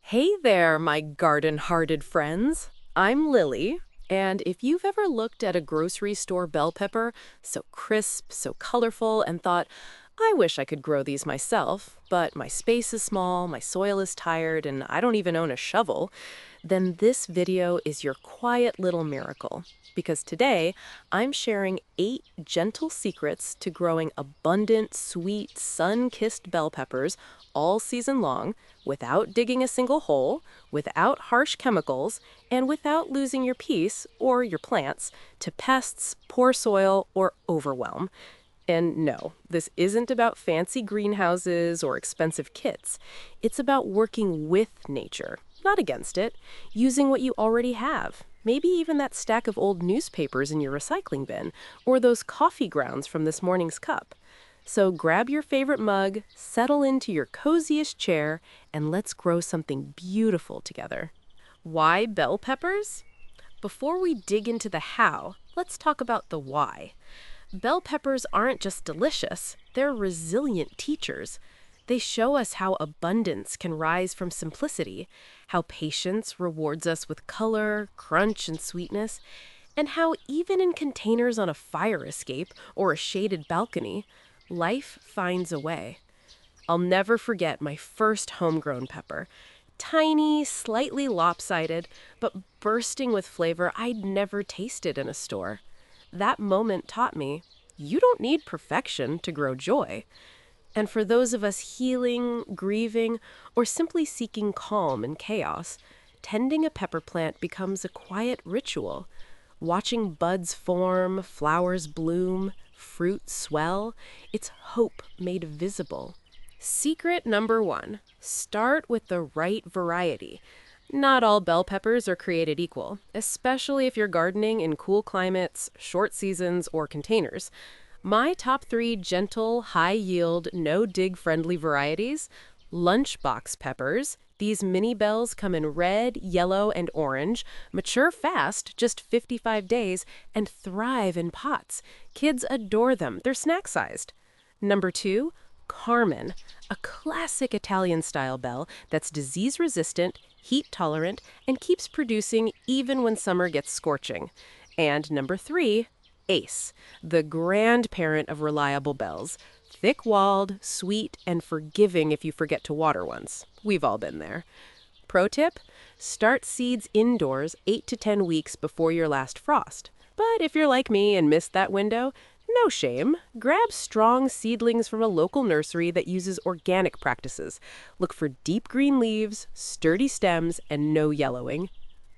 Hey there, my garden-hearted friends. I'm Lily, and if you've ever looked at a grocery store bell pepper, so crisp, so colorful, and thought, I wish I could grow these myself, but my space is small, my soil is tired, and I don't even own a shovel, then this video is your quiet little miracle. Because today, I'm sharing 8 gentle secrets to growing abundant, sweet, sun-kissed bell peppers all season long without digging a single hole, without harsh chemicals, and without losing your peace or your plants to pests, poor soil, or overwhelm. And no, this isn't about fancy greenhouses or expensive kits. It's about working with nature, not against it, using what you already have. Maybe even that stack of old newspapers in your recycling bin, or those coffee grounds from this morning's cup. So grab your favorite mug, settle into your coziest chair, and let's grow something beautiful together. Why bell peppers? Before we dig into the how, let's talk about the why. Bell peppers aren't just delicious, they're resilient teachers. They show us how abundance can rise from simplicity, how patience rewards us with color, crunch, and sweetness, and how even in containers on a fire escape or a shaded balcony, life finds a way. I'll never forget my first homegrown pepper. Tiny, slightly lopsided, but bursting with flavor I'd never tasted in a store. That moment taught me, you don't need perfection to grow joy. And for those of us healing, grieving, or simply seeking calm in chaos, tending a pepper plant becomes a quiet ritual. Watching buds form, flowers bloom, fruit swell, it's hope made visible. Secret number 1, start with the right variety. Not all bell peppers are created equal, especially if you're gardening in cool climates, short seasons, or containers. My top 3 gentle, high-yield, no-dig-friendly varieties: lunchbox peppers. These mini bells come in red, yellow, and orange, mature fast, just 55 days, and thrive in pots. Kids adore them. They're snack-sized. Number 2, Carmen, a classic Italian-style bell that's disease-resistant, heat-tolerant, and keeps producing even when summer gets scorching. And number 3, Ace, the grandparent of reliable bells. Thick-walled, sweet, and forgiving if you forget to water once. We've all been there. Pro tip: start seeds indoors 8 to 10 weeks before your last frost. But if you're like me and missed that window, no shame. Grab strong seedlings from a local nursery that uses organic practices. Look for deep green leaves, sturdy stems, and no yellowing.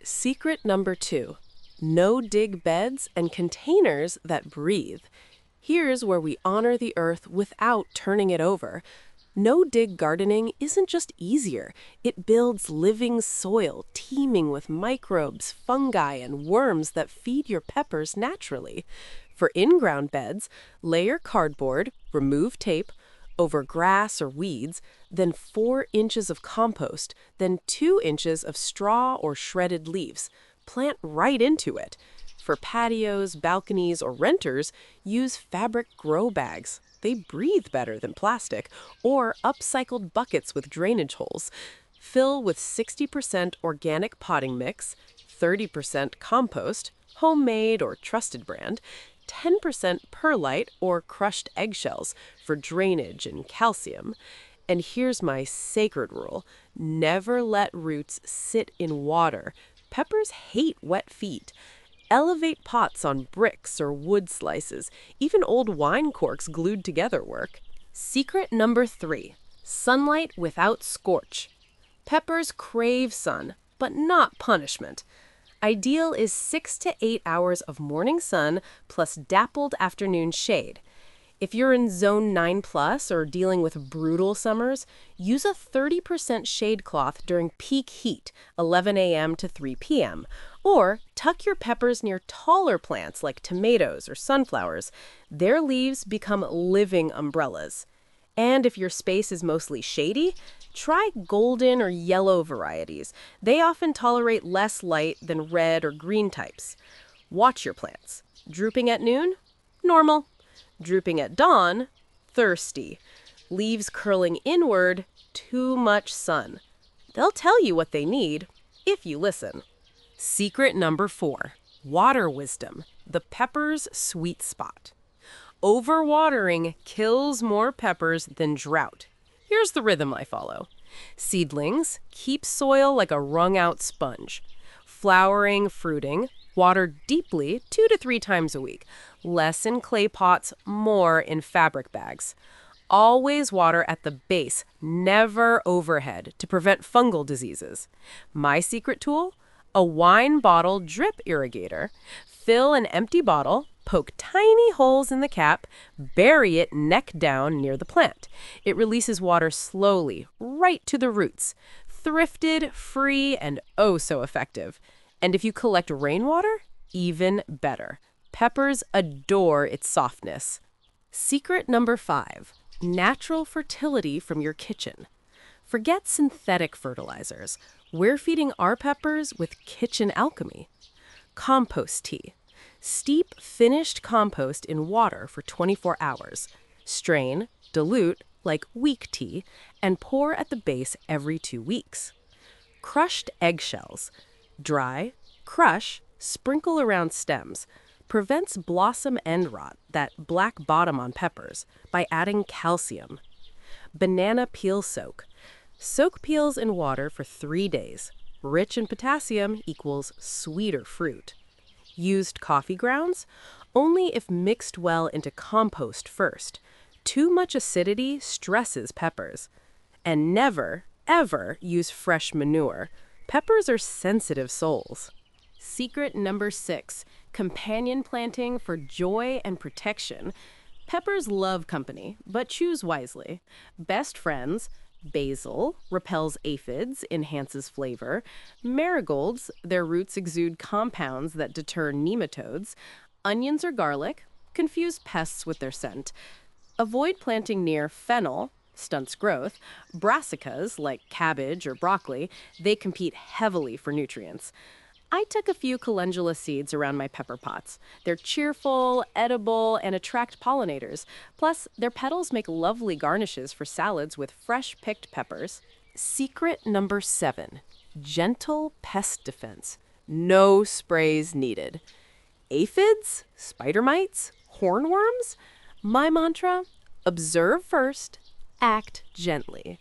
Secret number 2, no-dig beds and containers that breathe. Here's where we honor the earth without turning it over. No-dig gardening isn't just easier. It builds living soil teeming with microbes, fungi, and worms that feed your peppers naturally. For in-ground beds, layer cardboard, remove tape, over grass or weeds, then 4 inches of compost, then 2 inches of straw or shredded leaves. Plant right into it. For patios, balconies, or renters, use fabric grow bags. They breathe better than plastic, or upcycled buckets with drainage holes. Fill with 60% organic potting mix, 30% compost, homemade or trusted brand, 10% perlite or crushed eggshells for drainage and calcium. And here's my sacred rule: never let roots sit in water. Peppers hate wet feet. Elevate pots on bricks or wood slices. Even old wine corks glued together work. Secret number 3, sunlight without scorch. Peppers crave sun, but not punishment. Ideal is 6 to 8 hours of morning sun plus dappled afternoon shade. If you're in zone 9 plus or dealing with brutal summers, use a 30% shade cloth during peak heat, 11 a.m. to 3 p.m. Or tuck your peppers near taller plants like tomatoes or sunflowers. Their leaves become living umbrellas. And if your space is mostly shady, try golden or yellow varieties. They often tolerate less light than red or green types. Watch your plants. Drooping at noon? Normal. Drooping at dawn? Thirsty. Leaves curling inward? Too much sun. They'll tell you what they need if you listen. Secret number 4, water wisdom, the pepper's sweet spot. Overwatering kills more peppers than drought. Here's the rhythm I follow. Seedlings keep soil like a wrung-out sponge. Flowering, fruiting, water deeply 2 to 3 times a week. Less in clay pots, more in fabric bags. Always water at the base, never overhead, to prevent fungal diseases. My secret tool? A wine bottle drip irrigator. Fill an empty bottle, poke tiny holes in the cap, bury it neck down near the plant. It releases water slowly, right to the roots. Thrifted, free, and oh so effective. And if you collect rainwater, even better. Peppers adore its softness. Secret number 5, natural fertility from your kitchen. Forget synthetic fertilizers. We're feeding our peppers with kitchen alchemy. Compost tea. Steep finished compost in water for 24 hours. Strain, dilute, like weak tea, and pour at the base every 2 weeks. Crushed eggshells. Dry, crush, sprinkle around stems. Prevents blossom end rot, that black bottom on peppers, by adding calcium. Banana peel soak. Soak peels in water for 3 days. Rich in potassium equals sweeter fruit. Used coffee grounds? Only if mixed well into compost first. Too much acidity stresses peppers. And never, ever use fresh manure. Peppers are sensitive souls. Secret number 6, companion planting for joy and protection. Peppers love company, but choose wisely. Best friends: basil repels aphids, enhances flavor. Marigolds, their roots exude compounds that deter nematodes. Onions or garlic confuse pests with their scent. Avoid planting near fennel, stunts growth. Brassicas, like cabbage or broccoli, they compete heavily for nutrients. I took a few calendula seeds around my pepper pots. They're cheerful, edible, and attract pollinators. Plus, their petals make lovely garnishes for salads with fresh-picked peppers. Secret number 7, gentle pest defense. No sprays needed. Aphids? Spider mites? Hornworms? My mantra: observe first, act gently.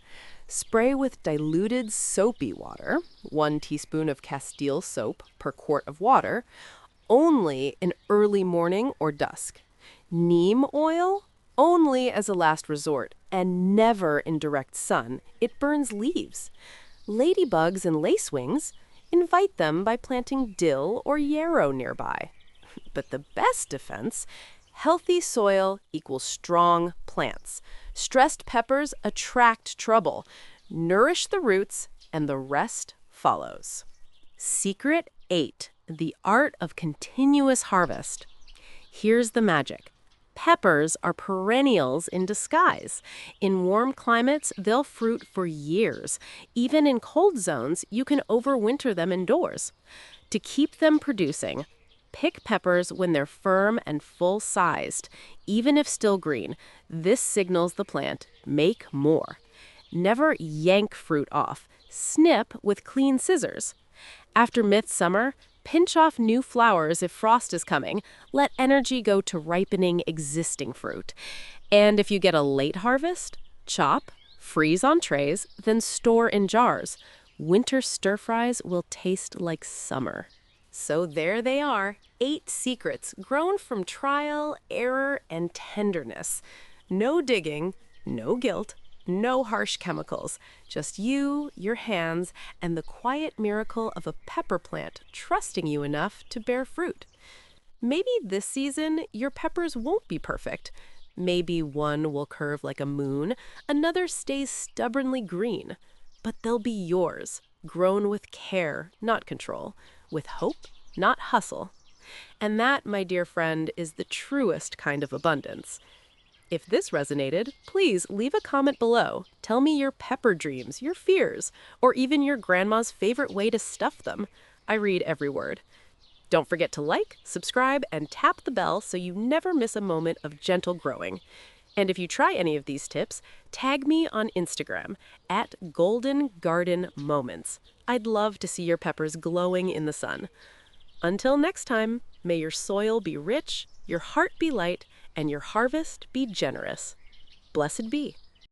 Spray with diluted soapy water, 1 teaspoon of Castile soap per quart of water, only in early morning or dusk. Neem oil? Only as a last resort, and never in direct sun. It burns leaves. Ladybugs and lacewings? Invite them by planting dill or yarrow nearby. But the best defense: healthy soil equals strong plants. Stressed peppers attract trouble. Nourish the roots, and the rest follows. Secret 8, the art of continuous harvest. Here's the magic. Peppers are perennials in disguise. In warm climates, they'll fruit for years. Even in cold zones, you can overwinter them indoors. To keep them producing, pick peppers when they're firm and full-sized, even if still green. This signals the plant, make more. Never yank fruit off. Snip with clean scissors. After midsummer, pinch off new flowers if frost is coming. Let energy go to ripening existing fruit. And if you get a late harvest, chop, freeze on trays, then store in jars. Winter stir-fries will taste like summer. So there they are, 8 secrets grown from trial, error, and tenderness. No digging, no guilt, no harsh chemicals. Just you, your hands, and the quiet miracle of a pepper plant trusting you enough to bear fruit. Maybe this season, your peppers won't be perfect. Maybe one will curve like a moon, another stays stubbornly green. But they'll be yours, grown with care, not control. With hope, not hustle. And that, my dear friend, is the truest kind of abundance. If this resonated, please leave a comment below. Tell me your pepper dreams, your fears, or even your grandma's favorite way to stuff them. I read every word. Don't forget to like, subscribe, and tap the bell so you never miss a moment of gentle growing. And if you try any of these tips, tag me on Instagram at Golden Garden Moments. I'd love to see your peppers glowing in the sun. Until next time, may your soil be rich, your heart be light, and your harvest be generous. Blessed be.